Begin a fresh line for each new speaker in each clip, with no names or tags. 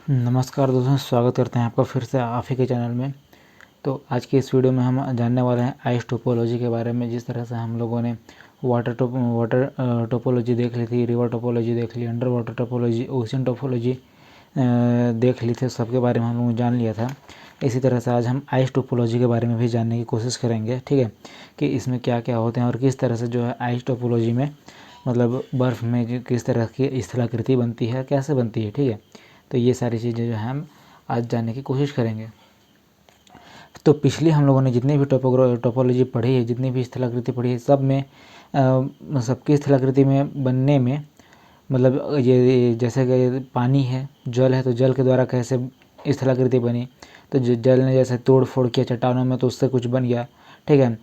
नमस्कार दोस्तों, स्वागत करते हैं आपका फिर से आप ही के चैनल में। तो आज की इस वीडियो में हम जानने वाले हैं आइस टोपोलॉजी के बारे में। जिस तरह से हम लोगों ने वाटर टोपोलॉजी देख ली थी, रिवर टोपोलॉजी देख ली, under water topology, ocean topology देख ली थी, सबके बारे में हम लोगों ने जान लिया था। इसी तरह से आज हम आइस टोपोलॉजी के बारे में भी जानने की कोशिश करेंगे, ठीक है, कि इसमें क्या क्या होते हैं और किस तरह से जो है आइस टोपोलॉजी में मतलब बर्फ़ में किस तरह की स्थलाकृति बनती है, कैसे बनती है, ठीक है। तो ये सारी चीज़ें जो है हम आज जानने की कोशिश करेंगे। तो पिछली हम लोगों ने जितनी भी टोपोलॉजी पढ़ी है, जितनी भी स्थलाकृति पढ़ी है, सब में सबकी स्थलाकृति में बनने में मतलब ये जैसे कि पानी है, जल है, तो जल के द्वारा कैसे स्थलाकृति बनी, तो जल ने जैसे तोड़ फोड़ किया चट्टानों में तो उससे कुछ बन गया, ठीक है।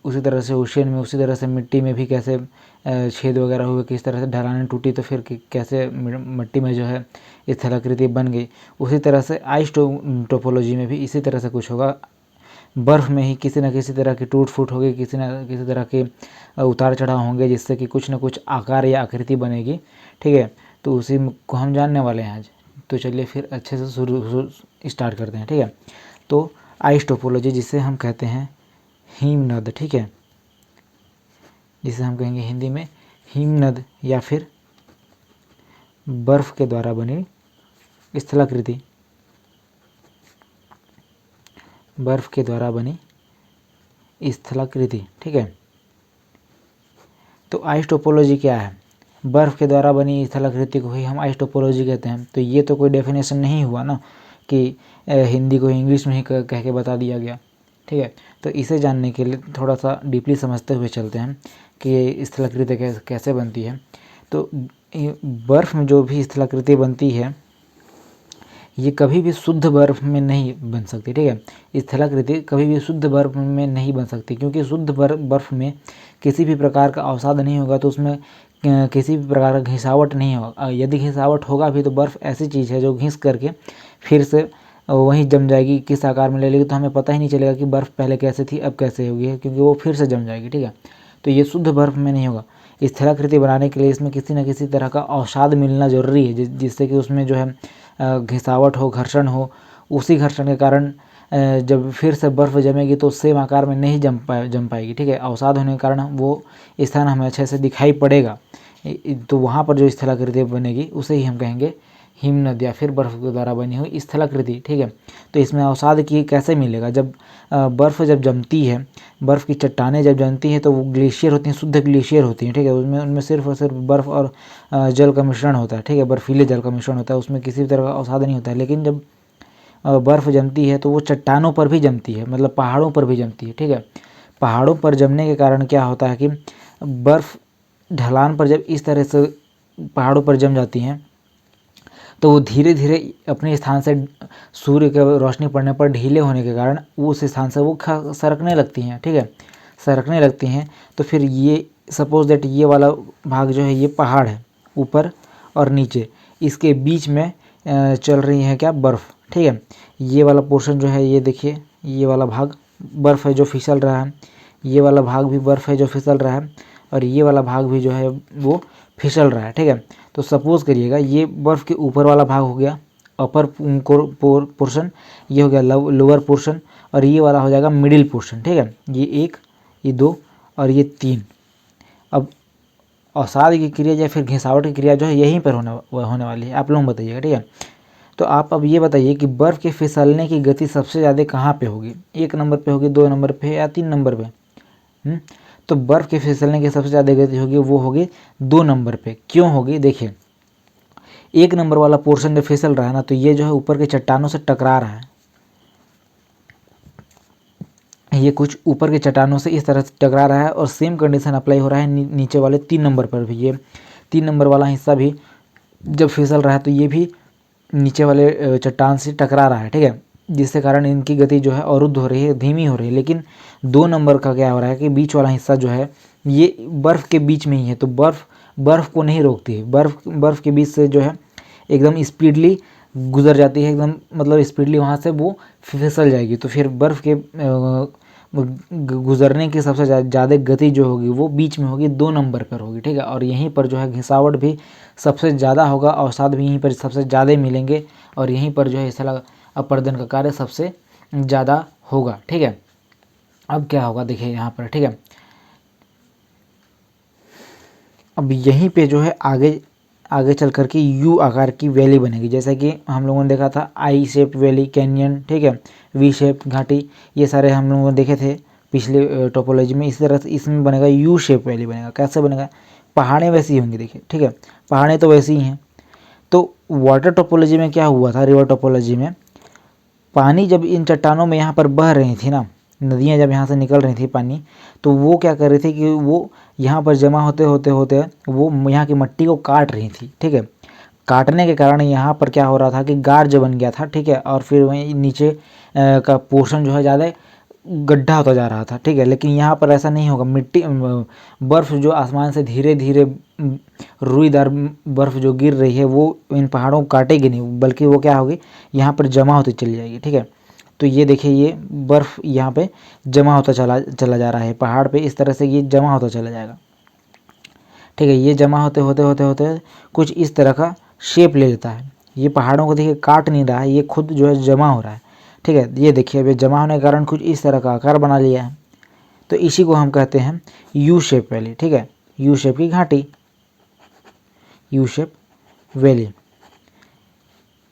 उसी तरह से ओशियन में, उसी तरह से मिट्टी में भी कैसे छेद वगैरह हुए, किस तरह से ढलानें टूटी तो फिर कैसे मिट्टी में जो है स्थलाकृति बन गई। उसी तरह से आइस टोपोलॉजी में भी इसी तरह से कुछ होगा। बर्फ़ में ही किसी न किसी तरह की टूट फूट होगी, किसी न किसी तरह के उतार चढ़ाव होंगे, जिससे कि कुछ न कुछ आकार या आकृति बनेगी, ठीक है। तो उसी को हम जानने वाले हैं आज। तो चलिए फिर अच्छे से शुरू स्टार्ट करते हैं, ठीक है। तो आइस टोपोलॉजी, जिसे हम कहते हैं हिमनद, ठीक है, जिसे हम कहेंगे हिंदी में हिमनद या फिर बर्फ़ के द्वारा बनी स्थलाकृति, बर्फ़ के द्वारा बनी स्थलाकृति, ठीक है। तो आइस टोपोलॉजी क्या है? बर्फ़ के द्वारा बनी स्थलाकृति को ही हम आइस टोपोलॉजी कहते हैं। तो ये तो कोई डेफिनेशन नहीं हुआ ना कि हिंदी को इंग्लिश में ही कह के बता दिया गया, ठीक है। तो इसे जानने के लिए थोड़ा सा डीपली समझते हुए चलते हैं कि स्थलाकृति कैसे बनती है। तो बर्फ़ में जो भी स्थलाकृति बनती है, ये कभी भी शुद्ध बर्फ़ में नहीं बन सकती, ठीक है। स्थलाकृति कभी भी शुद्ध बर्फ़ में नहीं बन सकती, क्योंकि शुद्ध बर्फ़ में किसी भी प्रकार का अवसाद नहीं होगा, तो उसमें किसी भी प्रकार का घिसावट नहीं होगा। यदि घिसावट होगा भी तो बर्फ़ ऐसी चीज़ है जो घिस करके फिर से वहीं जम जाएगी, किस आकार में ले लेगी तो हमें पता ही नहीं चलेगा कि बर्फ़ पहले कैसे थी अब कैसे हो गई है, क्योंकि वो फिर से जम जाएगी, ठीक है। तो ये शुद्ध बर्फ़ में नहीं होगा। स्थलाकृति बनाने के लिए इसमें किसी न किसी तरह का अवसाद मिलना ज़रूरी है, जिससे कि उसमें जो है घिसावट हो, घर्षण हो। उसी घर्षण के कारण जब फिर से बर्फ़ जमेगी तो सेम आकार में नहीं जम पाएगी, ठीक है। अवसाद होने के कारण वो स्थान हमें अच्छे से दिखाई पड़ेगा। तो वहाँ पर जो स्थलाकृति बनेगी उसे ही हम कहेंगे हिमनद या फिर बर्फ़ के द्वारा बनी हुई स्थलाकृति, ठीक है। तो इसमें अवसाद की कैसे मिलेगा? जब बर्फ़ जब जमती है, बर्फ़ की चट्टानें जब जमती हैं तो वो ग्लेशियर होती हैं, शुद्ध ग्लेशियर होती हैं, ठीक है। उनमें सिर्फ और सिर्फ बर्फ़ और जल का मिश्रण होता है, ठीक है, बर्फीले जल का मिश्रण होता है, उसमें किसी भी तरह का अवसाद नहीं होता है। लेकिन जब बर्फ़ जमती है तो वो चट्टानों पर भी जमती है, मतलब पहाड़ों पर भी जमती है, ठीक है। पहाड़ों पर जमने के कारण क्या होता है कि बर्फ़ ढलान पर जब इस तरह से पहाड़ों पर जम जाती हैं तो वो धीरे धीरे अपने स्थान से सूर्य की रोशनी पड़ने पर ढीले होने के कारण उस स्थान से वो सरकने लगती हैं, ठीक है, सरकने लगती हैं। तो फिर ये सपोज दैट ये वाला भाग जो है ये पहाड़ है, ऊपर और नीचे, इसके बीच में चल रही है क्या? बर्फ़, ठीक है। ये वाला पोर्शन जो है, ये देखिए, ये वाला भाग बर्फ़ है जो फिसल रहा है, ये वाला भाग भी बर्फ़ है जो फिसल रहा है, और ये वाला भाग भी जो है वो फिसल रहा है, ठीक है। तो सपोज़ करिएगा ये बर्फ़ के ऊपर वाला भाग हो गया अपर पोर्शन, ये हो गया लोअर पोर्शन, और ये वाला हो जाएगा मिडिल पोर्शन, ठीक है। ये 1, ये 2 और ये 3। अब अवसाद की क्रिया या फिर घिसावट की क्रिया जो है यहीं पर होने वाली है, आप लोग बताइएगा, ठीक है। तो आप अब ये बताइए कि बर्फ़ के फिसलने की गति सबसे ज़्यादा कहाँ पे होगी? 1 नंबर पे होगी, 2 नंबर पे या 3 नंबर पे? तो बर्फ़ के फिसलने की सबसे ज़्यादा गति होगी वो होगी 2 नंबर पे। क्यों होगी? देखिए, 1 नंबर वाला पोर्शन जब फिसल रहा है ना, तो ये जो है ऊपर के चट्टानों से टकरा रहा है, ये कुछ ऊपर के चट्टानों से इस तरह से टकरा रहा है, और सेम कंडीशन अप्लाई हो रहा है नीचे वाले 3 नंबर पर भी। ये 3 नंबर वाला हिस्सा भी जब फिसल रहा है तो ये भी नीचे वाले चट्टान से टकरा रहा है, ठीक है, जिससे कारण इनकी गति जो है अवरुद्ध हो रही है, धीमी हो रही है। लेकिन 2 नंबर का क्या हो रहा है कि बीच वाला हिस्सा जो है ये बर्फ़ के बीच में ही है, तो बर्फ़ को नहीं रोकती है। बर्फ़ के बीच से जो है एकदम स्पीडली गुजर जाती है, एकदम मतलब स्पीडली वहाँ से वो फिसल जाएगी। तो फिर बर्फ़ के गुजरने की सबसे ज़्यादा गति जो होगी वो बीच में होगी, 2 नंबर पर होगी, ठीक है। और यहीं पर जो है घिसावट भी सबसे ज़्यादा होगा, अवसाद भी यहीं पर सबसे ज़्यादा मिलेंगे, और यहीं पर जो है स्थल अपरदन का कार्य सबसे ज़्यादा होगा। ठीक है, अब क्या होगा देखिए यहाँ पर। ठीक है, अब यहीं पे जो है आगे आगे चल कर के यू आकार की वैली बनेगी, जैसा कि हम लोगों ने देखा था आई शेप वैली, कैनियन, ठीक है, वी शेप घाटी, ये सारे हम लोगों ने देखे थे पिछले टोपोलॉजी में। इसी तरह से इसमें बनेगा यू शेप वैली बनेगा। कैसे बनेगा? पहाड़ें वैसी होंगी देखिए। ठीक है, पहाड़ें तो वैसी ही हैं। तो वाटर टोपोलॉजी में क्या हुआ था, रिवर टोपोलॉजी में पानी जब इन चट्टानों में यहाँ पर बह रही थी ना, नदियाँ जब यहाँ से निकल रही थी पानी, तो वो क्या कर रही थी कि वो यहाँ पर जमा होते होते होते वो यहाँ की मिट्टी को काट रही थी। ठीक है, काटने के कारण यहाँ पर क्या हो रहा था कि गार्ज बन गया था। ठीक है, और फिर वहीं नीचे का पोर्शन जो है ज़्यादा गड्ढा होता जा रहा था। ठीक है, लेकिन यहाँ पर ऐसा नहीं होगा। मिट्टी बर्फ़ जो आसमान से धीरे धीरे रुईदार बर्फ़ जो गिर रही है वो इन पहाड़ों को काटेगी नहीं, बल्कि वो क्या होगी, यहाँ पर जमा होती चली जाएगी। ठीक है, तो ये देखिए ये बर्फ़ यहाँ पे जमा होता चला जा रहा है पहाड़ पे, इस तरह से ये जमा होता चला जाएगा। ठीक है, ये जमा होते होते होते होते कुछ इस तरह का शेप ले लेता है। ये पहाड़ों को देखिए काट नहीं रहा है, ये खुद जो है जमा हो रहा है। ठीक है, ये देखिए अभी जमा होने के कारण कुछ इस तरह का आकार बना लिया है। तो इसी को हम कहते हैं यू शेप वैली। ठीक है, यू शेप की घाटी, यू शेप वैली।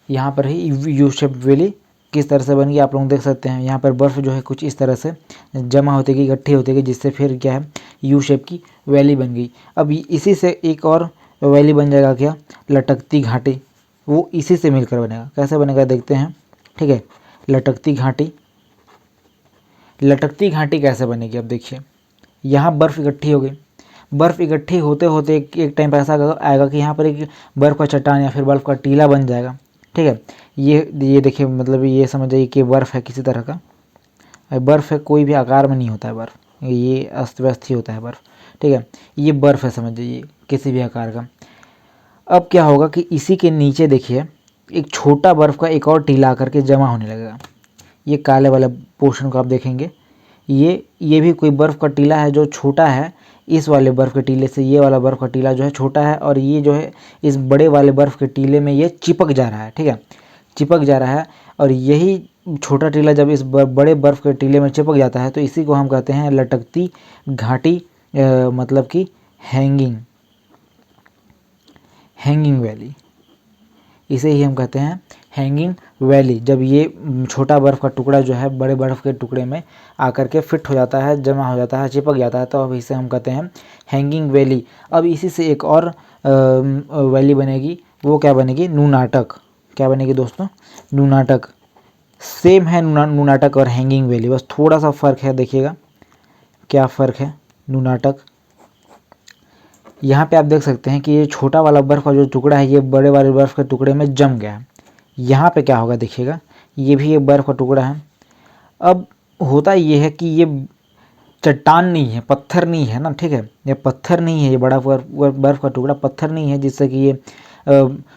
यहाँ पर ही यू शेप वैली किस तरह से बन गई आप लोग देख सकते हैं। यहाँ पर बर्फ़ जो है कुछ इस तरह से जमा होती गई, इकट्ठी होती गई, जिससे फिर क्या है यू शेप की वैली बन गई। अब इसी से एक और वैली बन जाएगा क्या, लटकती घाटी। वो इसी से मिलकर बनेगा। कैसे बनेगा देखते हैं। ठीक है, लटकती घाटी। लटकती घाटी कैसे बनेगी अब देखिए, यहाँ बर्फ़ इकट्ठी हो गई। बर्फ़ इकट्ठी होते होते एक टाइम पर ऐसा आएगा कि यहाँ पर एक बर्फ़ का चट्टान या फिर बर्फ़ का टीला बन जाएगा। ठीक है, ये देखिए मतलब ये समझ जाइए कि बर्फ़ है किसी तरह का। बर्फ़ है, कोई भी आकार में नहीं होता है बर्फ़, ये अस्त व्यस्त ही होता है बर्फ़। ठीक है, ये बर्फ़ है समझ जाइए किसी भी आकार का। अब क्या होगा कि इसी के नीचे देखिए एक छोटा बर्फ़ का एक और टीला आकर के जमा होने लगेगा। ये काले वाले पोर्शन को आप देखेंगे, ये भी कोई बर्फ़ का टीला है जो छोटा है। इस वाले बर्फ़ के टीले से ये वाला बर्फ़ का टीला जो है छोटा है, और ये जो है इस बड़े वाले बर्फ़ के टीले में ये चिपक जा रहा है। ठीक है, चिपक जा रहा है, और यही छोटा टीला जब इस बड़े बर्फ़ के टीले में चिपक जाता है तो इसी को हम कहते हैं लटकती घाटी, मतलब कि हैंगिंग वैली। इसे ही हम कहते हैं हैंगिंग वैली। जब ये छोटा बर्फ़ का टुकड़ा जो है बड़े बर्फ़ के टुकड़े में आकर के फिट हो जाता है, जमा हो जाता है, चिपक जाता है, तो अब इसे हम कहते हैं हैंगिंग वैली। अब इसी से एक और वैली बनेगी। वो क्या बनेगी, नूनाटक। क्या बनेगी दोस्तों, नूनाटक। सेम है नूनाटक और हैंगिंग वैली, बस थोड़ा सा फ़र्क है। देखिएगा क्या फ़र्क है। नूनाटक, यहाँ पे आप देख सकते हैं कि ये छोटा वाला बर्फ़ का जो टुकड़ा है ये बड़े वाले बर्फ़ के टुकड़े में जम गया है। यहाँ पे क्या होगा देखिएगा, ये भी एक बर्फ़ का टुकड़ा है। अब होता ये है कि ये चट्टान नहीं है, पत्थर नहीं है ना। ठीक है, ये पत्थर नहीं है, ये बड़ा बर्फ़ का टुकड़ा पत्थर नहीं है, जिससे कि ये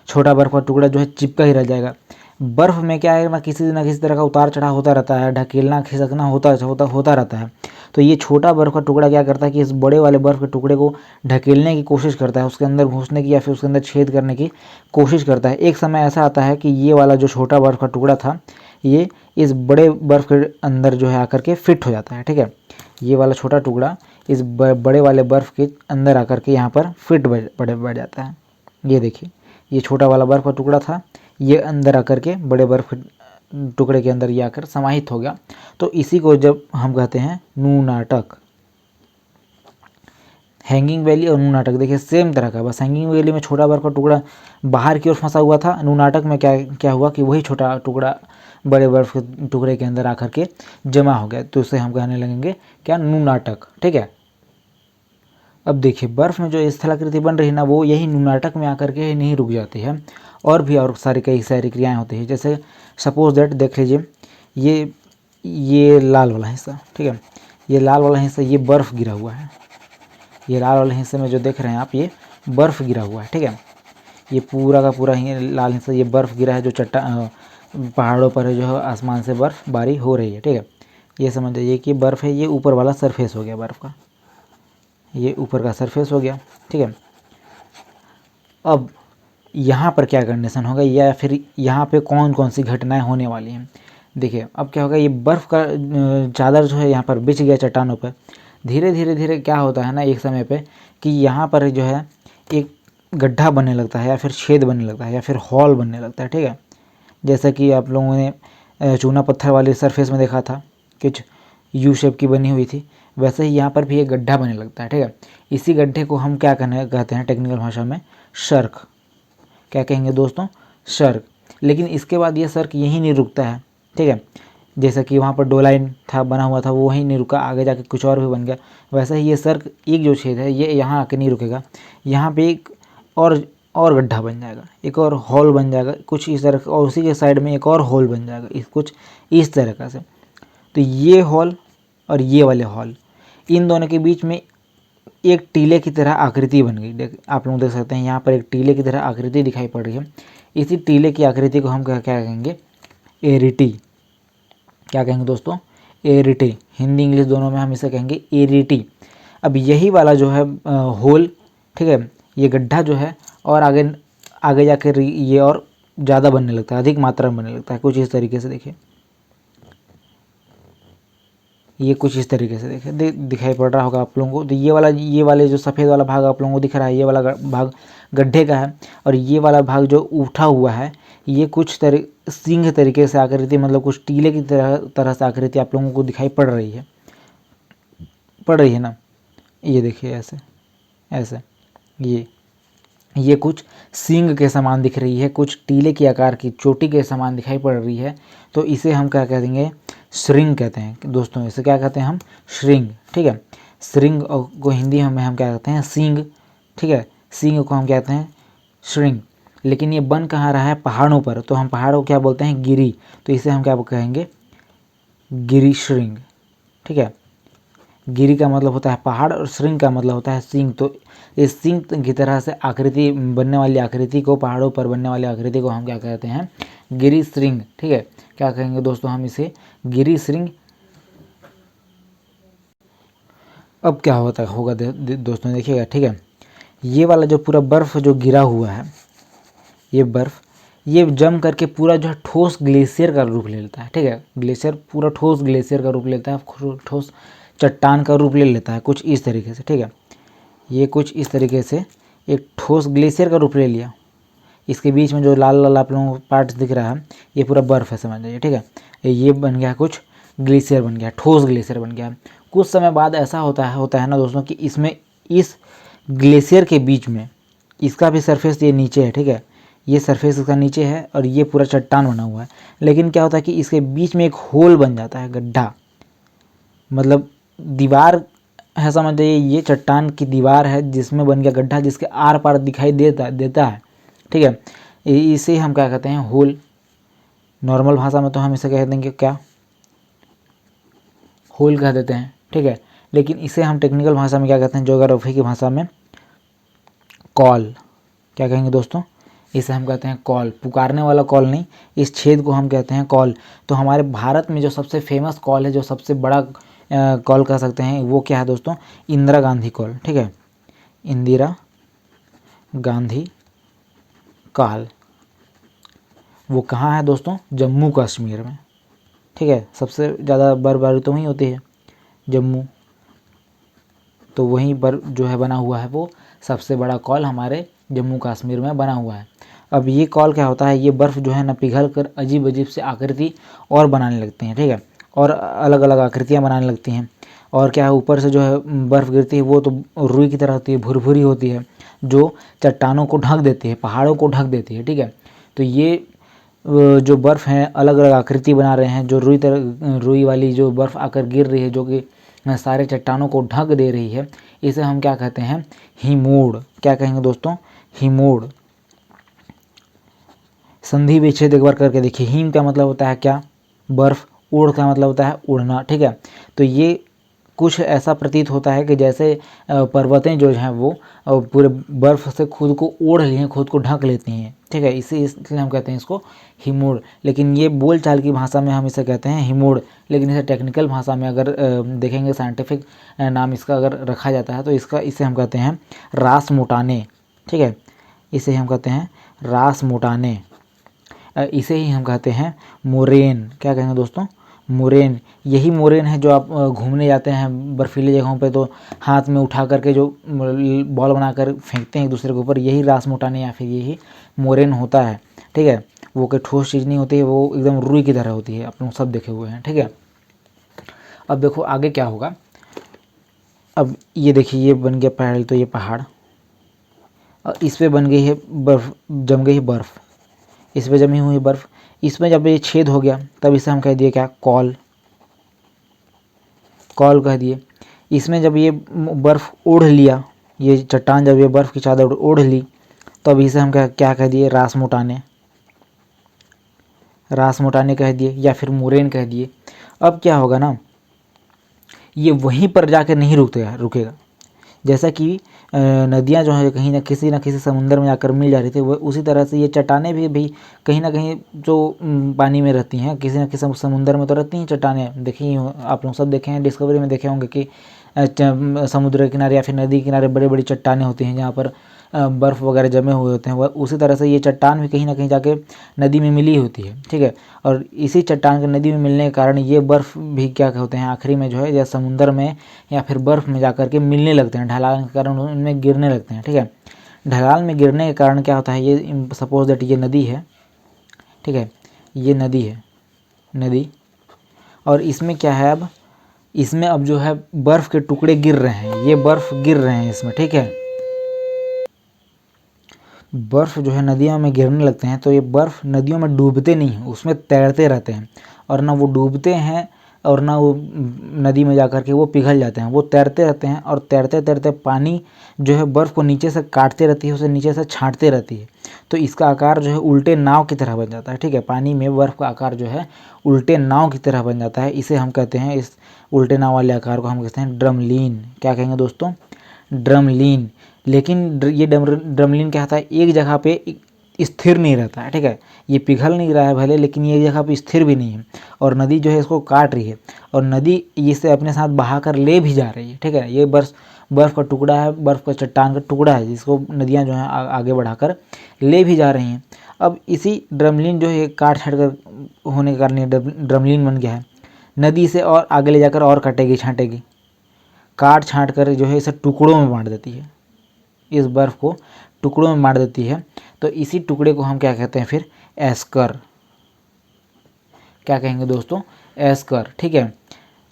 छोटा बर्फ़ का टुकड़ा जो है चिपका ही रह जाएगा। बर्फ़ में क्या है ना किसी तरह का उतार चढ़ाव होता रहता है, ढकेलना खिसकना होता रहता है। तो ये छोटा बर्फ़ का टुकड़ा क्या करता है कि इस बड़े वाले बर्फ़ के टुकड़े को ढकेलने की कोशिश करता है, उसके अंदर घुसने की या फिर उसके अंदर छेद करने की कोशिश करता है। एक समय ऐसा आता है कि ये वाला जो छोटा बर्फ़ का टुकड़ा था ये इस बड़े बर्फ़ के अंदर जो है आकर के फिट हो जाता है। ठीक है, ये वाला छोटा टुकड़ा इस बड़े वाले बर्फ़ के अंदर आकर के यहाँ पर फिट बैठ जाता है। ये देखिए, ये छोटा वाला बर्फ़ का टुकड़ा था, ये अंदर आकर के बड़े बर्फ़ के टुकड़े के अंदर ये आकर समाहित हो गया। तो इसी को जब हम कहते हैं नूनाटक। हैंगिंग वैली और नूनाटक देखिए सेम तरह का, बस हैंगिंग वैली में छोटा बर्फ़ का टुकड़ा बाहर की ओर फंसा हुआ था। नूनाटक में क्या हुआ कि वही छोटा टुकड़ा बड़े बर्फ़ के टुकड़े के अंदर आकर के जमा हो गया, तो उसे हम कहने लगेंगे क्या, नूनाटक। ठीक है, अब देखिए बर्फ़ में जो स्थलाकृति बन रही है ना वो यही नूनाटक में आकर के नहीं रुक जाती है, और भी और कई सारी क्रियाएँ होती हैं। जैसे सपोज दैट देख लीजिए ये लाल वाला हिस्सा। ठीक है, ये लाल वाला हिस्सा ये बर्फ़ गिरा हुआ है। ये लाल वाले हिस्से में जो देख रहे हैं आप ये बर्फ़ गिरा हुआ है। ठीक है, ये पूरा का पूरा ही लाल हिस्सा ये बर्फ़ गिरा है, जो पहाड़ों पर है, जो है आसमान से बर्फ़बारी हो रही है। ठीक है, ये समझ जाइए कि बर्फ़ है, ये ऊपर वाला सरफेस हो गया बर्फ़ का, ये ऊपर का सरफेस हो गया। ठीक है, अब यहाँ पर क्या कंडीशन होगा या फिर यहाँ पे कौन कौन सी घटनाएं होने वाली हैं। देखिए अब क्या होगा, ये बर्फ़ का चादर जो है यहाँ पर बिछ गया चट्टानों पर। धीरे धीरे धीरे क्या होता है ना एक समय पे कि यहाँ पर जो है एक गड्ढा बनने लगता है या फिर छेद बनने लगता है या फिर हॉल बनने लगता है, ठीक है। जैसा कि आप लोगों ने चूना पत्थर वाले सरफेस में देखा था, कुछ यू शेप की बनी हुई थी, वैसे ही यहाँ पर भी एक गड्ढा बनने लगता है, ठीक है। इसी गड्ढे को हम क्या कहते हैं टेक्निकल भाषा में, सर्क। क्या कहेंगे दोस्तों, सर्क। लेकिन इसके बाद ये सर्क यहीं नहीं रुकता है, ठीक है। जैसा कि वहाँ पर डोलाइन था बना हुआ था, वो वहीं नहीं रुका, आगे जाके कुछ और भी बन गया। वैसे ही ये सर्क एक जो छेद है ये यहाँ आके नहीं रुकेगा, यहाँ पे एक और गड्ढा बन जाएगा, एक और हॉल बन जाएगा कुछ इस तरह, और उसी के साइड में एक और हॉल बन जाएगा कुछ इस तरह से। तो ये हॉल और ये वाले हॉल, इन दोनों के बीच में एक टीले की तरह आकृति बन गई। आप लोग देख सकते हैं यहाँ पर एक टीले की तरह आकृति दिखाई पड़ रही है। इसी टीले की आकृति को हम क्या कहेंगे, एरिटी। क्या कहेंगे दोस्तों, एरिटी। हिंदी इंग्लिश दोनों में हम इसे कहेंगे एरिटी। अब यही वाला जो है होल, ठीक है, ये गड्ढा जो है और आगे जाकर ये और ज़्यादा बनने लगता है, अधिक मात्रा में बनने लगता है कुछ इस तरीके से। देखिए ये कुछ इस तरीके से देखिए दिखाई पड़ रहा होगा आप लोगों को। तो ये वाले जो सफ़ेद वाला भाग आप लोगों को दिख रहा है, ये वाला भाग गड्ढे का है, और ये वाला भाग जो उठा हुआ है ये कुछ सिंह तरीके से आकृति, मतलब कुछ टीले की तरह से आकृति आप लोगों को दिखाई पड़ रही है ना। ये देखिए ऐसे ये कुछ सींग के समान दिख रही है, कुछ टीले की आकार की चोटी के समान दिखाई पड़ रही है। तो इसे हम क्या कह देंगे, श्रिंग कहते हैं दोस्तों। इसे क्या कहते हैं हम, श्रिंग, ठीक है। श्रिंग को हिंदी में हम क्या कहते हैं, सींग, ठीक है। सींग को हम कहते हैं श्रिंग। लेकिन ये बन कहाँ रहा है, पहाड़ों पर। तो हम पहाड़ों को क्या बोलते हैं, गिरी। तो इसे हम क्या कहेंगे, गिरी श्रिंग, ठीक है। गिरी का मतलब होता है पहाड़ और श्रिंग का मतलब होता है सींग। तो इस सींग की तरह से आकृति बनने वाली आकृति को, पहाड़ों पर बनने वाली आकृति को हम क्या कहते हैं, गिरी श्रिंग, ठीक है। क्या कहेंगे दोस्तों हम इसे, गिरी श्रिंग। अब क्या होगा दोस्तों देखिएगा, ठीक है। ये वाला जो पूरा बर्फ़ जो गिरा हुआ है, ये बर्फ़ ये जम करके पूरा जो है ठोस ग्लेशियर का रूप ले लेता है, ठीक है। ग्लेशियर पूरा ठोस ग्लेशियर का रूप लेता है, ठोस चट्टान का रूप ले लेता है कुछ इस तरीके से, ठीक है। ये कुछ इस तरीके से एक ठोस ग्लेशियर का रूप ले लिया। इसके बीच में जो लाल लाल आप लोगों को पार्ट दिख रहा है ये पूरा बर्फ़ है, समझ जाइए, ठीक है। ये बन गया कुछ ग्लेशियर बन गया, ठोस ग्लेशियर बन गया। कुछ समय बाद ऐसा होता है ना दोस्तों कि इसमें इस ग्लेशियर के बीच में इसका भी सरफेस ये नीचे है, ठीक है। ये सरफेस इसका नीचे है और ये पूरा चट्टान बना हुआ है। लेकिन क्या होता है कि इसके बीच में एक होल बन जाता है, गड्ढा, मतलब दीवार है, समझ जाइए। ये चट्टान की दीवार है जिसमें बन गया गड्ढा, जिसके आर पार दिखाई देता है, ठीक है। इसे हम क्या कहते हैं, होल। नॉर्मल भाषा में तो हम इसे कह देंगे क्या, होल कह देते हैं, ठीक है। लेकिन इसे हम टेक्निकल भाषा में क्या कहते हैं, ज्योग्राफी की भाषा में कॉल। क्या कहेंगे दोस्तों, इसे हम कहते हैं कॉल। पुकारने वाला कॉल नहीं, इस छेद को हम कहते हैं कॉल। तो हमारे भारत में जो सबसे फेमस कॉल है, जो सबसे बड़ा कॉल कह सकते हैं, वो क्या है दोस्तों, इंदिरा गांधी कॉल, ठीक है। इंदिरा गांधी कॉल। वो कहाँ है दोस्तों, जम्मू कश्मीर में, ठीक है। सबसे ज़्यादा बर्फबारी तो वहीं होती है, जम्मू। तो वहीं पर जो है बना हुआ है वो सबसे बड़ा कॉल हमारे जम्मू कश्मीर में बना हुआ है। अब ये कॉल क्या होता है, ये बर्फ़ जो है ना पिघल कर अजीब अजीब से आकृति और बनाने लगती हैं, ठीक है। और अलग अलग आकृतियाँ बनाने लगती हैं। और क्या है, ऊपर से जो है बर्फ़ गिरती है वो तो रुई की तरह होती है, भुरभुरी होती है, जो चट्टानों को ढक देती है, पहाड़ों को ढक देती है, ठीक है। तो ये जो बर्फ़ है अलग अलग आकृति बना रहे हैं, जो रुई वाली जो बर्फ़ आकर गिर रही है, जो कि सारे चट्टानों को ढक दे रही है, इसे हम क्या कहते हैं, हिमोड़। क्या कहेंगे दोस्तों, हिमोड़। संधि विच्छेद एक बार करके देखिए। हिम का मतलब होता है क्या, बर्फ़। उड़ का मतलब होता है उड़ना, ठीक है। तो ये कुछ ऐसा प्रतीत होता है कि जैसे पर्वतें जो हैं वो पूरे बर्फ़ से खुद को ओढ़ ली हैं, खुद को ढक लेती हैं, ठीक है। इसलिए हम कहते हैं इसको हिमोड़। लेकिन ये बोलचाल की भाषा में हम इसे कहते हैं हिमोड़। लेकिन इसे टेक्निकल भाषा में अगर देखेंगे, साइंटिफिक नाम इसका अगर रखा जाता है तो इसे हम कहते हैं रास मोटाने, ठीक है। इसे हम कहते हैं रासमोटाने, इसे ही हम कहते हैं मोरेन। क्या कहेंगे दोस्तों? मोरेन। यही मोरेन है जो आप घूमने जाते हैं बर्फीली जगहों पे तो हाथ में उठा करके जो बॉल बनाकर फेंकते हैं एक दूसरे के ऊपर, यही रासमोटाने या फिर यही मोरेन होता है। ठीक है, वो कोई ठोस चीज़ नहीं होती है, वो एकदम रुई की तरह होती है, आप लोग सब देखे हुए हैं। ठीक है, अब देखो आगे क्या होगा। अब ये देखिए, ये बन गया पहले तो ये पहाड़, और इस पे बन गई है बर्फ़, जम गई है बर्फ़, इस पे जमी हुई बर्फ़। इसमें जब ये छेद हो गया तब इसे हम कह दिए क्या? कॉल, कॉल कह दिए। इसमें जब ये बर्फ़ ओढ़ लिया, ये चट्टान जब ये बर्फ़ की चादर ओढ़ ली, तब इसे हम क्या कह दिए? रासमोटाने, रासमोटाने कह दिए या फिर मोरेन कह दिए। अब क्या होगा ना, ये वहीं पर जाकर नहीं रुकेगा। जैसा कि नदियाँ जो है कहीं ना किसी समुंदर में जाकर मिल जा रही थी, वो उसी तरह से ये चट्टानें भी कहीं ना कहीं जो पानी में रहती हैं, किसी न किसी समुंदर में तो रहती हैं चट्टानें। देखी आप लोग सब देखे हैं, डिस्कवरी में देखे होंगे कि समुद्र के किनारे या फिर नदी के किनारे बड़ी बड़ी चट्टानें होती हैं जहाँ पर बर्फ़ वगैरह जमे हुए होते हैं। वह उसी तरह से ये चट्टान भी कहीं ना कहीं जाके नदी में मिली होती है। ठीक है, और इसी चट्टान के नदी में मिलने के कारण ये बर्फ़ भी क्या होते हैं आखिरी में जो है, या समुंदर में या फिर बर्फ़ में जाकर के मिलने लगते हैं, ढलान के कारण उनमें गिरने लगते हैं। ठीक है, ढलान में गिरने के कारण क्या होता है, ये सपोज दैट ये नदी है। ठीक है, ये नदी है, नदी, और इसमें क्या है, अब इसमें अब जो है बर्फ़ के टुकड़े गिर रहे हैं, ये बर्फ़ गिर रहे हैं इसमें। ठीक है, बर्फ़ जो है नदियों में गिरने लगते हैं, तो ये बर्फ़ नदियों में डूबते नहीं हैं, उसमें तैरते रहते हैं। और ना वो डूबते हैं और ना वो नदी में जाकर के वो पिघल जाते हैं, वो तैरते रहते हैं। और तैरते तैरते पानी जो है बर्फ़ को नीचे से काटते रहती है, उसे नीचे से छाँटते रहती है, तो इसका आकार जो है उल्टे नाव की तरह बन जाता है। ठीक है, पानी में बर्फ़ का आकार जो है उल्टे नाव की तरह बन जाता है। इसे हम कहते हैं, इस उल्टे नाव वाले आकार को हम कहते हैं ड्रमलीन। क्या कहेंगे दोस्तों? ड्रमलीन। लेकिन ये ड्रमलीन क्या होता है, एक जगह पे स्थिर नहीं रहता है। ठीक है, ये पिघल नहीं रहा है भले, लेकिन ये एक जगह पे स्थिर भी नहीं है, और नदी जो है इसको काट रही है, और नदी इसे अपने साथ बहा कर ले भी जा रही है। ठीक है, ये बर्फ़ का टुकड़ा है, बर्फ़ का चट्टान का टुकड़ा है, जिसको नदियाँ जो हैं आगे बढ़ाकर ले भी जा रही हैं। अब इसी ड्रमलीन जो है काट छाट कर होने के कारण ड्रमलीन बन गया है। नदी से और आगे ले जाकर और काटेगी छाँटेगी, काट छाँट कर जो है इसे टुकड़ों में बांट देती है, इस बर्फ़ को टुकड़ों में बांट देती है। तो इसी टुकड़े को हम क्या कहते हैं फिर? एस्कर। क्या कहेंगे दोस्तों? एस्कर। ठीक है,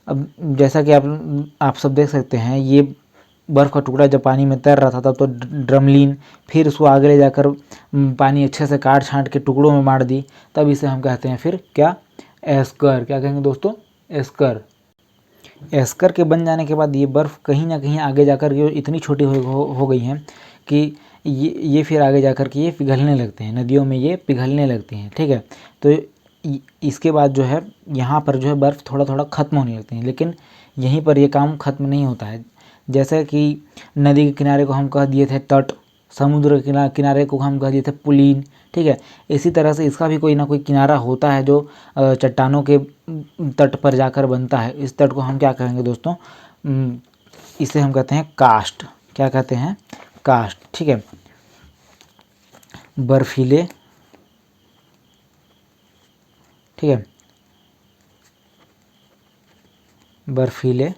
अब जैसा कि आप सब देख सकते हैं, ये बर्फ़ का टुकड़ा जब पानी में तैर रहा था तब तो ड्रमलीन, फिर उसको आगे ले जाकर पानी अच्छे से काट छाँट के टुकड़ों में बांट दी, तब इसे हम कहते हैं फिर क्या? एस्कर। क्या कहेंगे दोस्तों? एस्कर। एस्कर के बन जाने के बाद ये बर्फ़ कहीं ना कहीं आगे जाकर के इतनी छोटी हो गई हैं कि ये फिर आगे जाकर के ये पिघलने लगते हैं, नदियों में ये पिघलने लगते हैं। ठीक है, तो इसके बाद जो है यहाँ पर जो है बर्फ़ थोड़ा थोड़ा ख़त्म होने लगती है, लेकिन यहीं पर ये काम ख़त्म नहीं होता है। जैसे कि नदी के किनारे को हम कह दिए थे तट, समुद्र के किनारे को हम कह दिए थे पुलीन। ठीक है, इसी तरह से इसका भी कोई ना कोई किनारा होता है जो चट्टानों के तट पर जाकर बनता है। इस तट को हम क्या कहेंगे दोस्तों? इसे हम कहते हैं कास्ट। क्या कहते हैं? कास्ट। ठीक है, बर्फीले, ठीक है, बर्फीले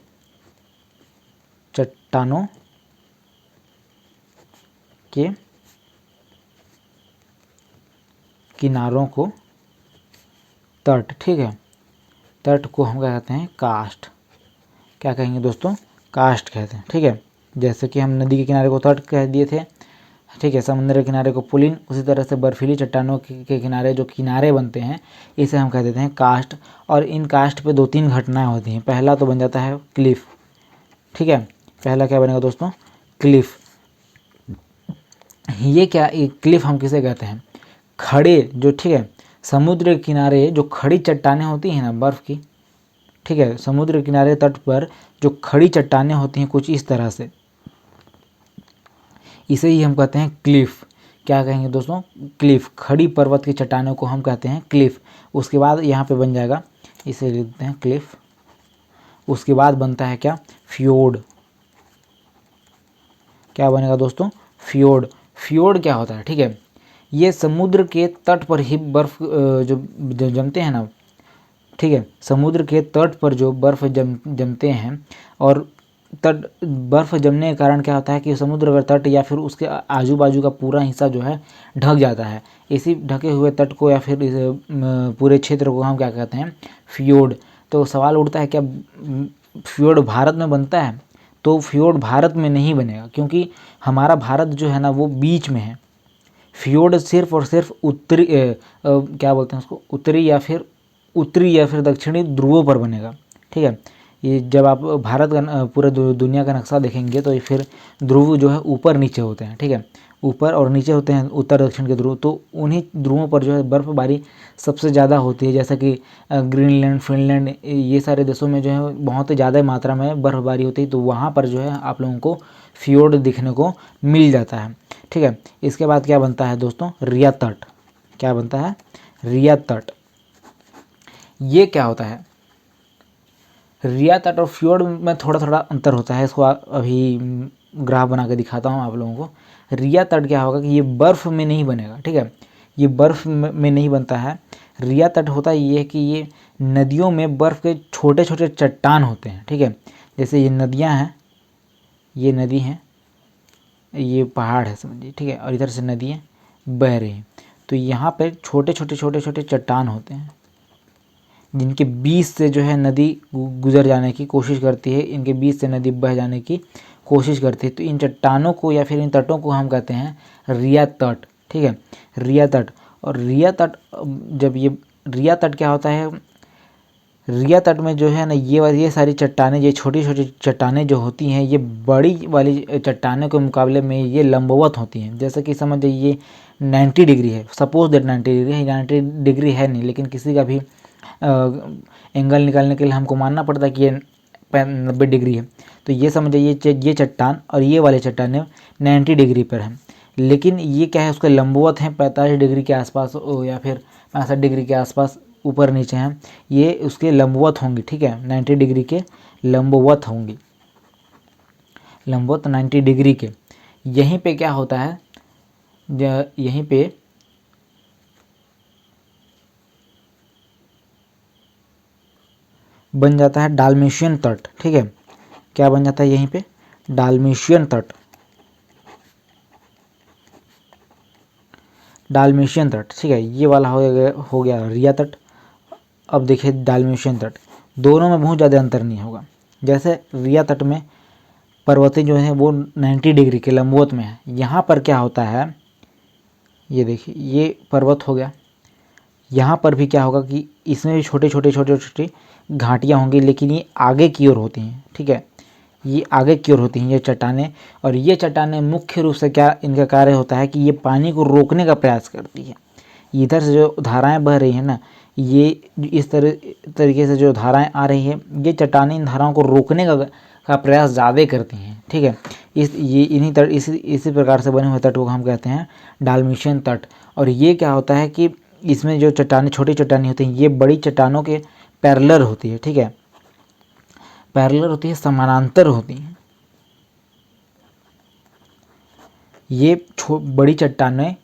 चट्टानों के किनारों को तट। ठीक है, तट को हम क्या कहते हैं? कास्ट। क्या कहेंगे दोस्तों? कास्ट कहते हैं। ठीक है, जैसे कि हम नदी के किनारे को तट कह दिए थे, ठीक है, समुद्र के किनारे को पुलिन, उसी तरह से बर्फीली चट्टानों के किनारे जो किनारे बनते हैं इसे हम कह देते हैं कास्ट। और इन कास्ट पे 2-3 घटनाएं होती हैं। पहला तो बन जाता है क्लिफ। ठीक है, पहला क्या बनेगा दोस्तों? क्लिफ। ये क्या, ये क्लिफ हम किसे कहते हैं? खड़े जो, ठीक है, समुद्र के किनारे जो खड़ी चट्टानें होती हैं ना बर्फ़ की, ठीक है, समुद्र के किनारे तट पर जो खड़ी चट्टानें होती हैं कुछ इस तरह से, इसे ही हम कहते हैं क्लिफ। क्या कहेंगे दोस्तों? क्लिफ। खड़ी पर्वत की चट्टानों को हम कहते हैं क्लिफ। उसके बाद यहाँ पे बन जाएगा, इसे लिखते हैं क्लिफ। उसके बाद बनता है क्या? फ्योर्ड। क्या बनेगा दोस्तों? फ्योर्ड। फ्योर्ड क्या होता है? ठीक है, ये समुद्र के तट पर ही बर्फ़ जो जमते हैं ना, ठीक है, समुद्र के तट पर जो बर्फ़ जमते हैं, और तट बर्फ़ जमने के कारण क्या होता है कि समुद्र का तट या फिर उसके आजू बाजू का पूरा हिस्सा जो है ढक जाता है। इसी ढके हुए तट को या फिर इस पूरे क्षेत्र को हम क्या कहते हैं, फ्योर्ड। तो सवाल उठता है क्या फ्योर्ड भारत में बनता है? तो फ्योर्ड भारत में नहीं बनेगा, क्योंकि हमारा भारत जो है ना वो बीच में है। फ्योर्ड सिर्फ और सिर्फ उत्तरी क्या बोलते हैं उसको, उत्तरी या फिर दक्षिणी ध्रुवों पर बनेगा, ठीक है। ये जब आप भारत का पूरे दुनिया का नक्शा देखेंगे तो फिर ध्रुव जो है ऊपर नीचे होते हैं, ठीक है, ऊपर और नीचे होते हैं उत्तर दक्षिण के ध्रुव। तो उन्हीं ध्रुवों पर जो है बर्फ़बारी सबसे ज़्यादा होती है, जैसा कि ग्रीनलैंड, फिनलैंड, ये सारे देशों में जो है बहुत ज़्यादा मात्रा में बर्फ़बारी होती है। तो वहाँ पर जो है आप लोगों को फ्योर्ड दिखने को मिल जाता है, ठीक है। इसके बाद क्या बनता है दोस्तों, रिया तट। क्या बनता है, रिया तट। ये क्या होता है, रिया तट और फ्योर्ड में थोड़ा थोड़ा अंतर होता है। इसको अभी ग्राफ बना के दिखाता हूँ आप लोगों को। रिया तट क्या होगा कि ये बर्फ़ में नहीं बनेगा, ठीक है, ये बर्फ़ में नहीं बनता है। रिया तट होता ये है कि ये नदियों में बर्फ़ के छोटे छोटे चट्टान होते हैं, ठीक है। जैसे ये नदियाँ हैं, ये नदी हैं, ये पहाड़ है समझिए, ठीक है, और इधर से नदियाँ बह रही हैं। तो यहाँ पे छोटे छोटे चट्टान होते हैं, जिनके बीच से जो है नदी गुजर जाने की कोशिश करती है, इनके बीच से नदी बह जाने की कोशिश करती है। तो इन चट्टानों को या फिर इन तटों को हम कहते हैं रिया तट, ठीक है, रिया तट। और रिया तट, जब ये रिया तट क्या होता है, रिया तट में जो है ना ये सारी चट्टानें, ये छोटी छोटी चट्टानें जो होती हैं, ये बड़ी वाली चट्टानों के मुकाबले में ये लंबवत होती हैं। जैसे कि समझ जाइए ये 90 डिग्री है, सपोज दैट 90 डिग्री है, 90 डिग्री है नहीं, लेकिन किसी का भी एंगल निकालने के लिए हमको मानना पड़ता है कि ये 90 डिग्री है। तो ये समझ जाइए ये चट्टान और ये वाले चट्टानें 90 डिग्री पर हैं, लेकिन ये क्या है, उसके लंबवत हैं 45 डिग्री के आसपास या फिर 65 डिग्री के आसपास ऊपर नीचे हैं, ये उसके लंबवत होंगी, ठीक है, 90 डिग्री के लंबवत होंगी, लंबवत 90 डिग्री के। यहीं पे क्या होता है, यहीं पे बन जाता है डाल्मेशियन तट, ठीक है। क्या बन जाता है यहीं पे, डाल्मेशियन तट, डाल्मेशियन तट, ठीक है। ये वाला हो गया रिया तट। अब देखिए डाल्मेशियन तट, दोनों में बहुत ज़्यादा अंतर नहीं होगा। जैसे रिया तट में पर्वतें जो हैं वो 90 डिग्री के लंबवत में है। यहाँ पर क्या होता है, ये देखिए ये पर्वत हो गया, यहाँ पर भी क्या होगा कि इसमें भी छोटे छोटे घाटियाँ होंगी, लेकिन ये आगे की ओर होती हैं, ठीक है, ये आगे की ओर होती हैं ये चट्टानें। और ये चट्टानें मुख्य रूप से क्या इनका कार्य होता है कि ये पानी को रोकने का प्रयास करती है। इधर से जो धाराएं बह रही हैं ना, ये इस तरीके से जो धाराएं आ रही है, ये चट्टानें इन धाराओं को रोकने का प्रयास ज़्यादा करती हैं, ठीक है। इसी प्रकार से बने हुए तट को हम कहते हैं डाल्मेशियन तट। और ये क्या होता है कि इसमें जो चट्टानें, छोटी चट्टानें होती हैं, ये बड़ी चट्टानों के पैरेलल होती है, ठीक है, पैरेलल होती है, समानांतर होती हैं। ये बड़ी चट्टानें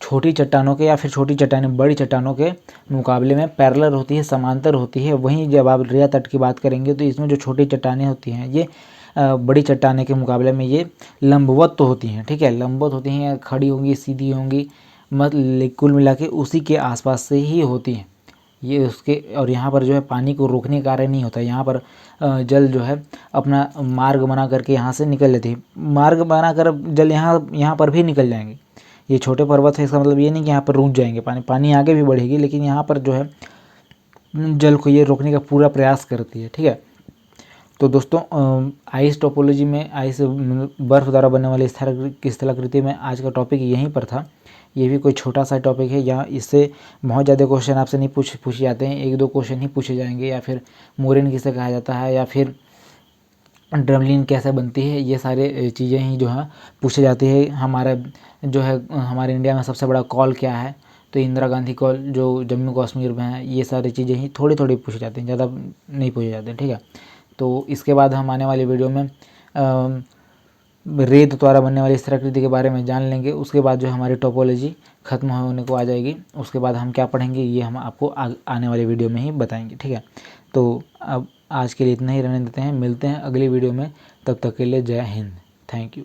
छोटी चट्टानों के या फिर छोटी चट्टानें बड़ी चट्टानों के मुकाबले में पैरेलल होती है, समांतर होती है। वहीं जब आप रिया तट की बात करेंगे तो इसमें जो छोटी चट्टानें होती हैं ये बड़ी चट्टानें के मुकाबले में ये लंबवत तो होती हैं, ठीक है, लंबवत होती हैं, खड़ी होंगी, सीधी होंगी, मतलब कुल मिला के उसी के आसपास से ही होती हैं ये उसके। और यहाँ पर जो है पानी को रोकने का कार्य नहीं होता, यहाँ पर जल जो है अपना मार्ग बना करके यहाँ से निकल लेते हैं, मार्ग बना कर जल यहाँ पर भी निकल जाएंगे। ये छोटे पर्वत है, इसका मतलब ये नहीं कि यहाँ पर रुक जाएंगे, पानी आगे भी बढ़ेगी, लेकिन यहाँ पर जो है जल को ये रोकने का पूरा प्रयास करती है, ठीक है। तो दोस्तों आइस टोपोलॉजी में आइस बर्फ़ द्वारा बनने वाली स्थलाकृति में आज का टॉपिक यहीं पर था। ये भी कोई छोटा सा टॉपिक है, यहाँ इससे बहुत ज़्यादा क्वेश्चन आपसे नहीं पूछे जाते हैं, 1-2 क्वेश्चन ही पूछे जाएंगे, या फिर मोरेन किसे कहा जाता है, या फिर ड्रमलिन कैसे बनती है, ये सारे चीज़ें ही जो है पूछे जाती है। हमारा जो है हमारे इंडिया में सबसे बड़ा कॉल क्या है, तो इंदिरा गांधी कॉल जो जम्मू कश्मीर में है, ये सारी चीज़ें ही थोड़ी थोड़ी पूछी जाती हैं, ज़्यादा नहीं पूछे जाते हैं, ठीक है। तो इसके बाद हम आने वाली वीडियो में रेत द्वारा बनने वाली स्थलाकृति के बारे में जान लेंगे। उसके बाद जो हमारी टोपोलॉजी खत्म होने को आ जाएगी। उसके बाद हम क्या पढ़ेंगे ये हम आपको आने वाले वीडियो में ही बताएंगे, ठीक है। तो अब आज के लिए इतना ही रहने देते हैं, मिलते हैं अगली वीडियो में, तब तक के लिए जय हिंद, थैंक यू।